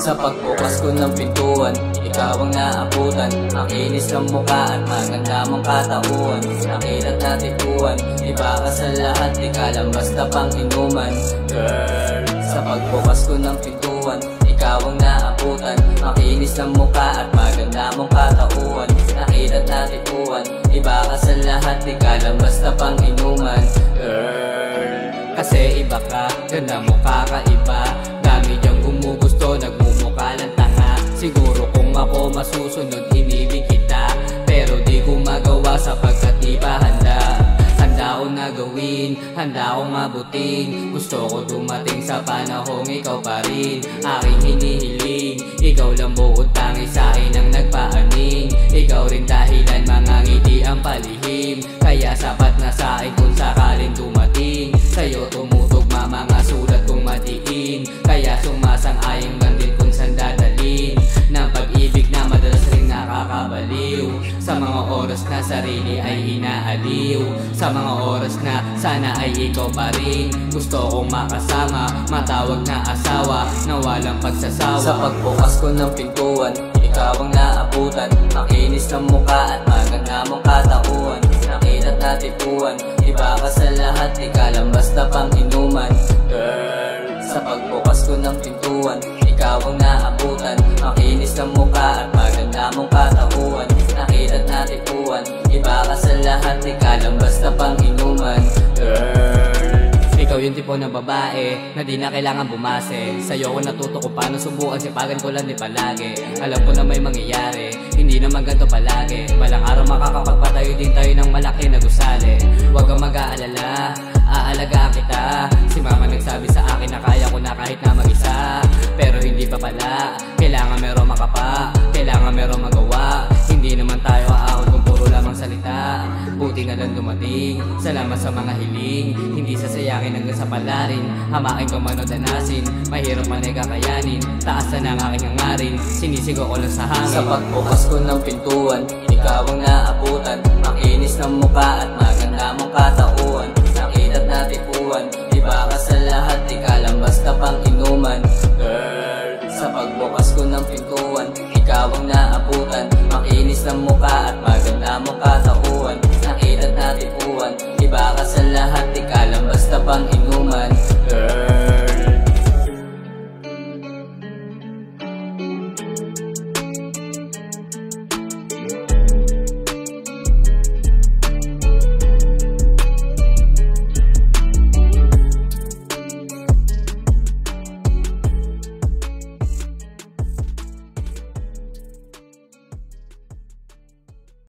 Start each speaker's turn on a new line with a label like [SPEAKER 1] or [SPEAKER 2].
[SPEAKER 1] Sa pagbukas ko ng pintuan, ikaw ang naabutan. Makinis ng mukha at maganda mong katauhan. Nakilat na tikuan, iba ka sa lahat, di ka lang basta pang inuman. Girl, sa pagbukas ko ng pintuan, ikaw ang naabutan. Makinis ng mukha at maganda mong katauhan. Nakilat na tikuan, iba ka sa lahat, di ka lang basta pang inuman. Girl, kasi iba ka, ganda mo kakaiba. Dami diyang gumugusto, nagmumukha lang tanga. Siguro kung ako masusunod, inibig kita, pero di ko magawa sapagkat di pa handa. Handa ko na gawin, handa kong mabuting. Gusto ko dumating sa panahong ikaw pa rin aking hinihiling. Ikaw lang bukod tangi sa'kin ang nagpaaning. Ikaw rin dahilan mga ngiti ang palihim. Kaya sapat na sa'kin kung sakaling dumating. Sa'yo tumutugma mga sulat kong matiin. Kaya sumasang-ayong man din kung saan dadalhin ng pag-ibig na madalas rin nakakabaliw. Sa mga oras na sarili ay inaaliw. Sa mga oras na sana ay ikaw pa rin. Gusto kong makasama, matawag na asawa na walang pagsasawa. Sa pagbukas ko ng pintuan, ikaw ang naabutan. Makinis ng mukha at maganda mong katauhan. Nakilat na tipuan, iba ka sa lahat, di ka lang basta pang inuman. Girl, sa pagbukas ko ng pintuan, ikaw ang naabutan. Makinis ng mukha at maganda mong katauhan. Nakilat na tipuan, iba ka sa lahat, di ka lang basta pang inuman. Girl, ikaw yung tipo ng babae na di na kailangan bumase. Sa'yo ko natuto kung paano subukan, sipagan ko lang di palagi. Alam ko na may mangyayari, hindi naman ganito palagi. Balang araw makakapagpatayo din tayo ng malaki na gusali. Huwag kang mag-aalala, aalagaan kita. Si mama nagsabi sa akin na kaya ko na kahit na mag-isa. Pero hindi pa pala, kailangan meron makapa, kailangan meron magawa. Hindi naman tayo aahon kung puro lamang salita. Buti na lang dumating, salamat sa mga hiling. Hindi sasayakin hanggang sa palarin. Hamakin ko man o danasin, mahirap man ay kakayanin. Taas na ng aking hangarin, sinisigaw ko lang sa hangin. Sa pagbukas ko ng pintuan, ikaw ang naabutan. Makinis ng mukha at maganda mong katauhan.